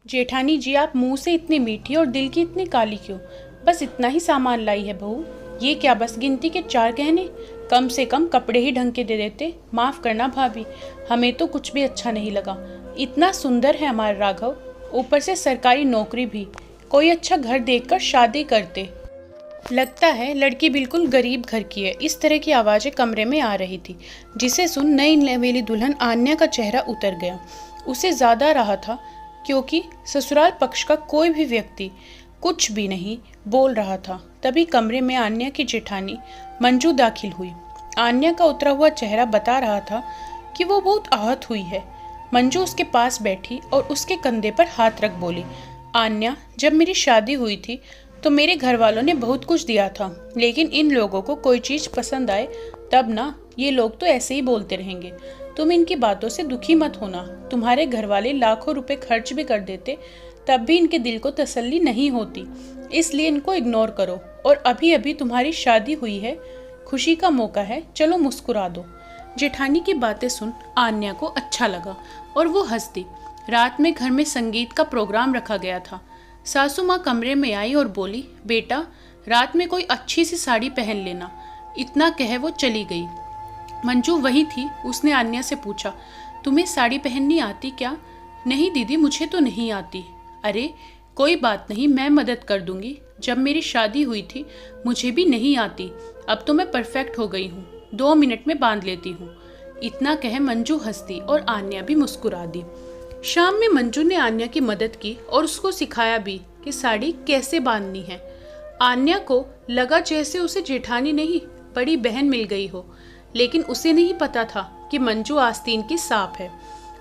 जेठानी जी, आप मुंह से इतनी मीठी और दिल की इतनी काली क्यों? बस इतना ही सामान लाई है बहू। ये क्या बस गिनती के 4 गहने? कम से कम कपड़े ही ढंग के दे देते। माफ करना भाभी, हमें तो कुछ भी अच्छा नहीं लगा। इतना सुंदर है हमारा राघव, ऊपर से सरकारी नौकरी भी। कोई अच्छा घर देखकर शादी करते। लगता है लड़की बिल्कुल गरीब घर की है। इस तरह की आवाजें कमरे में आ रही थी, जिसे सुन नई नवेली दुल्हन आन्या का चेहरा उतर गया। उसे ज्यादा रहा था, क्योंकि ससुराल पक्ष का कोई भी व्यक्ति कुछ भी नहीं बोल रहा था। तभी कमरे में आन्या की जेठानी मंजू दाखिल हुई। आन्या का उतरा हुआ चेहरा बता रहा था कि वो बहुत आहत हुई है। मंजू उसके पास बैठी और उसके कंधे पर हाथ रख बोली, आन्या, जब मेरी शादी हुई थी तो मेरे घर वालों ने बहुत कुछ दिया था, लेकिन इन लोगों को कोई चीज पसंद आए तब ना, ये लोग तो ऐसे ही बोलते रहेंगे। तुम इनकी बातों से दुखी मत होना। तुम्हारे घर वाले लाखों रुपए खर्च भी कर देते, तब भी इनके दिल को तसल्ली नहीं होती, इसलिए इनको इग्नोर करो। और अभी अभी तुम्हारी शादी हुई है, खुशी का मौका है, चलो मुस्कुरा दो। जेठानी की बातें सुन आन्या को अच्छा लगा और वो हंस दी। रात में घर में संगीत का प्रोग्राम रखा गया था। सासू माँ कमरे में आई और बोली, बेटा, रात में कोई अच्छी सी साड़ी पहन लेना। इतना कह वो चली गई। मंजू वही थी। उसने आन्या से पूछा, तुम्हें साड़ी पहननी आती क्या? नहीं दीदी, मुझे तो नहीं आती। अरे कोई बात नहीं, मैं मदद कर दूंगी। जब मेरी शादी हुई थी मुझे भी नहीं आती, अब तो मैं परफेक्ट हो गई हूँ, 2 मिनट में बांध लेती हूँ। इतना कह मंजू हंस दी और आन्या भी मुस्कुरा दी। शाम में मंजू ने आन्या की मदद की और उसको सिखाया भी कि साड़ी कैसे बांधनी है। आन्या को लगा जैसे उसे जेठानी नहीं, बड़ी बहन मिल गई हो, लेकिन उसे नहीं पता था कि मंजू आस्तीन की सांप है।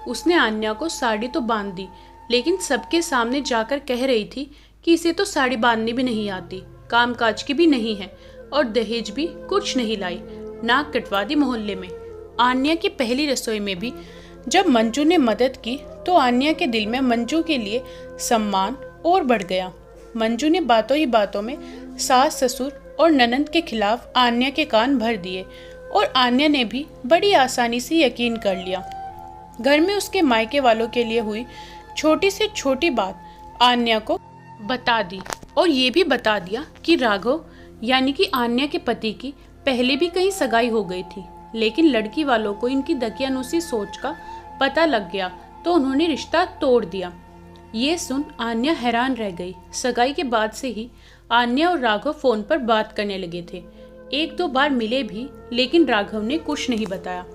उसने आन्या को साड़ी तो बांध दी, लेकिन सबके सामने जाकर कह रही थी कि इसे तो साड़ी बांधनी भी नहीं आती, कामकाज की भी नहीं है और दहेज भी कुछ नहीं लाई। नाक कटवा दी मोहल्ले में। आन्या की पहली रसोई में भी जब मंजू ने मदद की तो आन्या के दिल में मंजू के लिए सम्मान और बढ़ गया। मंजू ने बातों ही बातों में सास ससुर और ननंद के खिलाफ आन्या के कान भर दिए और आन्या ने भी बड़ी आसानी से यकीन कर लिया। घर में उसके मायके वालों के लिए हुई छोटी से छोटी बात आन्या को बता दी और ये भी बता दिया कि राघव यानी कि आन्या के पति की पहले भी कहीं सगाई हो गई थी, लेकिन लड़की वालों को इनकी दकियानुसी सोच का पता लग गया तो उन्होंने रिश्ता तोड़ दिया। ये सुन आन्या हैरान रह गई। सगाई के बाद से ही आन्या और राघव फोन पर बात करने लगे थे। 1-2 बार मिले भी, लेकिन राघव ने कुछ नहीं बताया।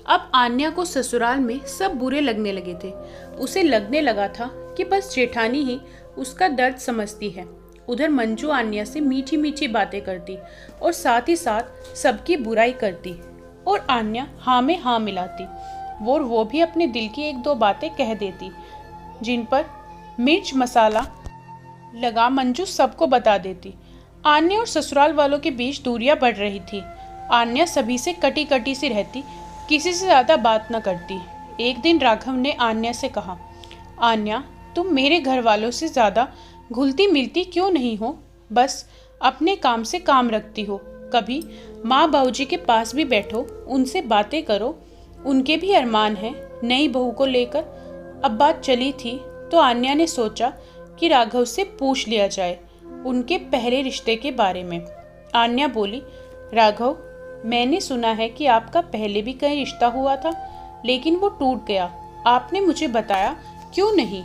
अब आन्या को ससुराल में सब बुरे लगने लगे थे। उसे लगने लगा था कि बस जेठानी ही उसका दर्द समझती है। उधर मंजू आन्या से मीठी मीठी बातें करती और साथ ही साथ सबकी बुराई करती और आन्या हाँ में हाँ मिलाती। वो भी अपने दिल की 1-2 बातें कह देती, जिन पर मिर्च मसाला लगा मंजू सबको बता देती। आन्या और ससुराल वालों के बीच दूरियां बढ़ रही थी। आन्या सभी से कटी कटी सी रहती, किसी से ज्यादा बात न करती। एक दिन राघव ने आन्या से कहा, आन्या, तुम मेरे घर वालों से ज्यादा घुलती मिलती क्यों नहीं हो? बस अपने काम से काम रखती हो। कभी माँ बाबूजी के पास भी बैठो, उनसे बातें करो, उनके भी अरमान हैं नई बहू को लेकर। अब बात चली थी तो आन्या ने सोचा कि राघव से पूछ लिया जाए उनके पहले रिश्ते के बारे में। आन्या बोली, राघव, मैंने सुना है कि आपका पहले भी कहीं रिश्ता हुआ था, लेकिन वो टूट गया। आपने मुझे बताया क्यों नहीं?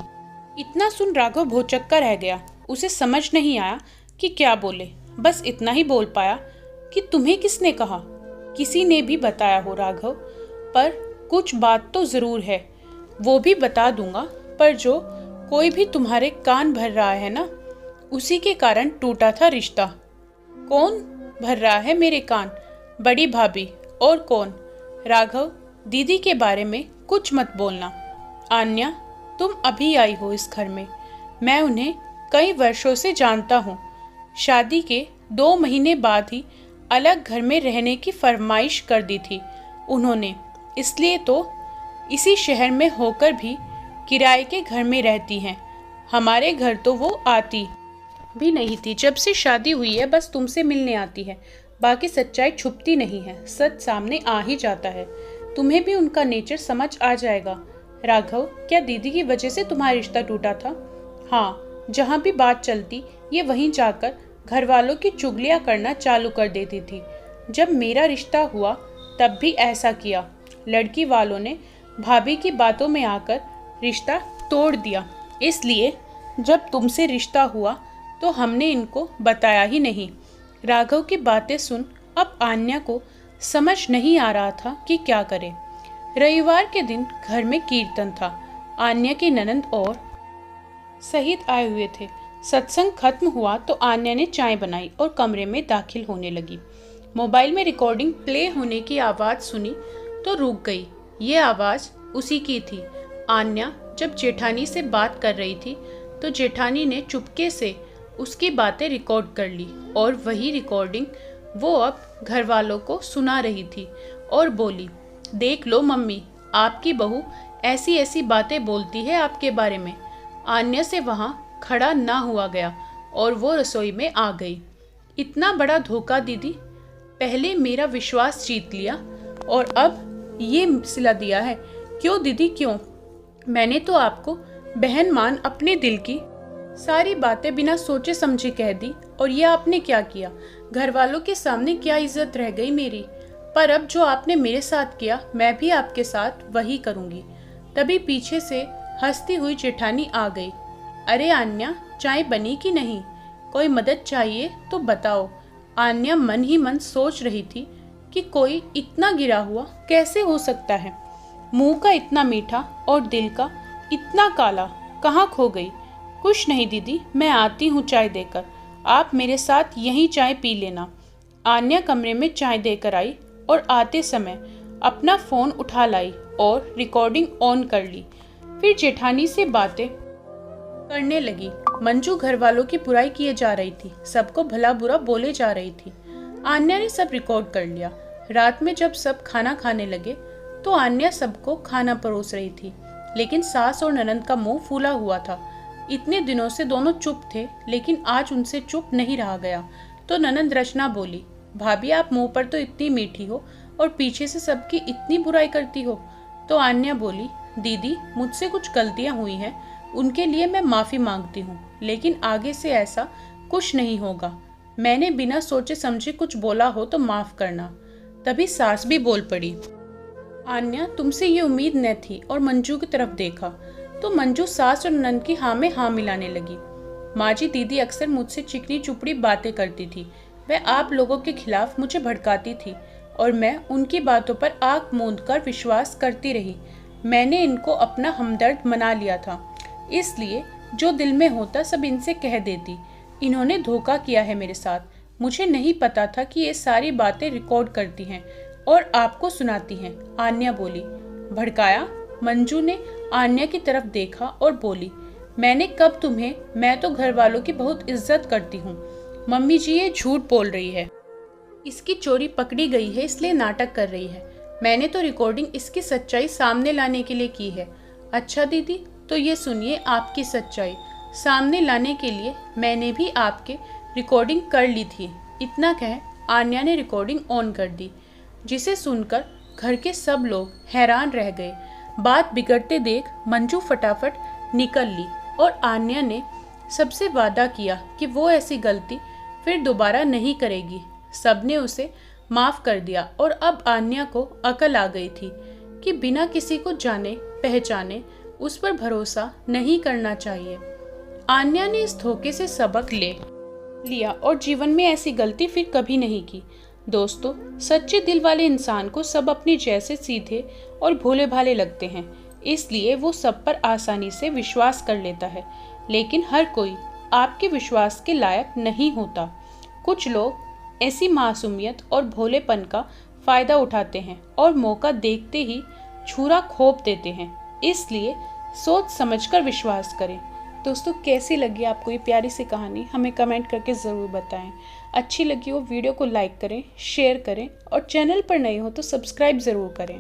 इतना सुन राघव भौचक्का रह गया। उसे समझ नहीं आया कि क्या बोले। बस इतना ही बोल पाया कि तुम्हें किसने कहा? किसी ने भी बताया हो राघव, पर कुछ बात तो जरूर है, वो भी बता दूंगा। पर जो कोई भी तुम्हारे कान भर रहा है ना, उसी के कारण टूटा था रिश्ता। कौन भर रहा है मेरे कान? बड़ी भाभी। और कौन? राघव, दीदी के बारे में कुछ मत बोलना। आन्या, तुम अभी आई हो इस घर में, मैं उन्हें कई वर्षों से जानता हूँ। शादी के 2 महीने बाद ही अलग घर में रहने की फरमाइश कर दी थी उन्होंने, इसलिए तो इसी शहर में होकर भी किराए के घर में रहती हैं। हमारे घर तो वो आती भी नहीं थी। जब से शादी हुई है बस तुमसे मिलने आती है, बाकी सच्चाई छुपती नहीं है, सच सामने आ ही जाता है। तुम्हें भी उनका नेचर समझ आ जाएगा। राघव, क्या दीदी की वजह से तुम्हारा रिश्ता टूटा था? हाँ, जहाँ भी बात चलती ये वहीं जाकर घर वालों की चुगलियाँ करना चालू कर देती थी। जब मेरा रिश्ता हुआ तब भी ऐसा किया। लड़की वालों ने भाभी की बातों में आकर रिश्ता तोड़ दिया। इसलिए जब तुमसे रिश्ता हुआ तो हमने इनको बताया ही नहीं। राघव की बातें सुन अब आन्या को समझ नहीं आ रहा था कि क्या करे। रविवार के दिन घर में कीर्तन था। आन्या की ननंद और सहित आए हुए थे। सत्संग खत्म हुआ तो आन्या ने चाय बनाई और कमरे में दाखिल होने लगी। मोबाइल में रिकॉर्डिंग प्ले होने की आवाज़ सुनी तो रुक गई। ये आवाज़ उसी की थी। आन्या जब जेठानी से बात कर रही थी तो जेठानी ने चुपके से उसकी बातें रिकॉर्ड कर ली और वही रिकॉर्डिंग वो अब घर वालों को सुना रही थी और बोली, देख लो मम्मी, आपकी बहू ऐसी ऐसी बातें बोलती है आपके बारे में। आन्या से वहाँ खड़ा ना हुआ गया और वो रसोई में आ गई। इतना बड़ा धोखा दीदी, पहले मेरा विश्वास जीत लिया और अब ये सिला दिया है। क्यों दीदी क्यों? मैंने तो आपको बहन मान अपने दिल की सारी बातें बिना सोचे समझे कह दी और ये आपने क्या किया? घर वालों के सामने क्या इज्जत रह गई मेरी? पर अब जो आपने मेरे साथ किया मैं भी आपके साथ वही करूँगी। तभी पीछे से हंसती हुई जेठानी आ गई। अरे आन्या, चाय बनी कि नहीं? कोई मदद चाहिए तो बताओ। आन्या मन ही मन सोच रही थी कि कोई इतना गिरा हुआ कैसे हो सकता है। मुंह का इतना मीठा और दिल का इतना काला, कहाँ खो गई? कुछ नहीं दीदी, मैं आती हूँ चाय देकर। आप मेरे साथ यहीं चाय पी लेना। आन्या कमरे में चाय देकर आई और आते समय अपना फ़ोन उठा लाई और रिकॉर्डिंग ऑन कर ली। फिर जेठानी से बातें करने लगी। मंजू घर वालों की बुराई किए जा रही थी, सबको भला बुरा बोले जा रही थी। आन्या ने सब रिकॉर्ड कर लिया। रात में जब सब खाना खाने लगे तो आन्या सबको खाना परोस रही थी, लेकिन सास और ननंद का मुंह फूला हुआ था। इतने दिनों से दोनों चुप थे, लेकिन आज उनसे चुप नहीं रहा गया। तो ननंद रचना बोली, भाभी आप मुंह पर तो इतनी मीठी हो और पीछे से सबकी इतनी बुराई करती हो। तो आन्या बोली, दीदी मुझसे कुछ गलतियां हुई हैं, उनके लिए मैं माफ़ी मांगती हूँ, लेकिन आगे से ऐसा कुछ नहीं होगा। मैंने बिना सोचे समझे कुछ बोला हो तो माफ़ करना। तभी सास भी बोल पड़ी, आन्या तुमसे ये उम्मीद न थी, और मंजू की तरफ देखा तो मंजू सास और ननद की हाँ में हाँ मिलाने लगी। माँ जी, दीदी अक्सर मुझसे चिकनी चुपड़ी बातें करती थी। वह आप लोगों के खिलाफ मुझे भड़काती थी और मैं उनकी बातों पर आंख मूंद कर विश्वास करती रही। मैंने इनको अपना हमदर्द मना लिया था, इसलिए जो दिल में होता सब इनसे कह देती। इन्होंने धोखा किया है मेरे साथ। मुझे नहीं पता था कि ये सारी बातें रिकॉर्ड करती हैं और आपको सुनाती हैं। आन्या बोली। भड़काया? मंजू ने आन्या की तरफ देखा और बोली, मैंने कब तुम्हें? मैं तो घर वालों की बहुत इज्जत करती हूँ। मम्मी जी ये झूठ बोल रही है, इसकी चोरी पकड़ी गई है इसलिए नाटक कर रही है। मैंने तो रिकॉर्डिंग इसकी सच्चाई सामने लाने के लिए की है। अच्छा दीदी, तो ये सुनिए आपकी सच्चाई सामने लाने के लिए मैंने भी आपके रिकॉर्डिंग कर ली थी। इतना कह आन्या ने रिकॉर्डिंग ऑन कर दी, जिसे सुनकर घर के सब लोग हैरान रह गए। बात बिगड़ते देख मंजू फटाफट निकल ली और आन्या ने सबसे वादा किया कि वो ऐसी गलती फिर दोबारा नहीं करेगी। सबने उसे माफ़ कर दिया और अब आन्या को अकल आ गई थी कि बिना किसी को जाने पहचाने उस पर भरोसा नहीं करना चाहिए। आन्या ने इस धोखे से सबक ले लिया और जीवन में ऐसी गलती फिर कभी नहीं की। दोस्तों, सच्चे दिल वाले इंसान को सब अपने जैसे सीधे और भोले भाले लगते हैं, इसलिए वो सब पर आसानी से विश्वास कर लेता है। लेकिन हर कोई आपके विश्वास के लायक नहीं होता। कुछ लोग ऐसी मासूमियत और भोलेपन का फ़ायदा उठाते हैं और मौका देखते ही छुरा घोंप देते हैं। इसलिए सोच समझकर विश्वास करें। दोस्तों, कैसी लगी आपको ये प्यारी सी कहानी? हमें कमेंट करके ज़रूर बताएं। अच्छी लगी हो वीडियो को लाइक करें, शेयर करें और चैनल पर नए हो तो सब्सक्राइब ज़रूर करें।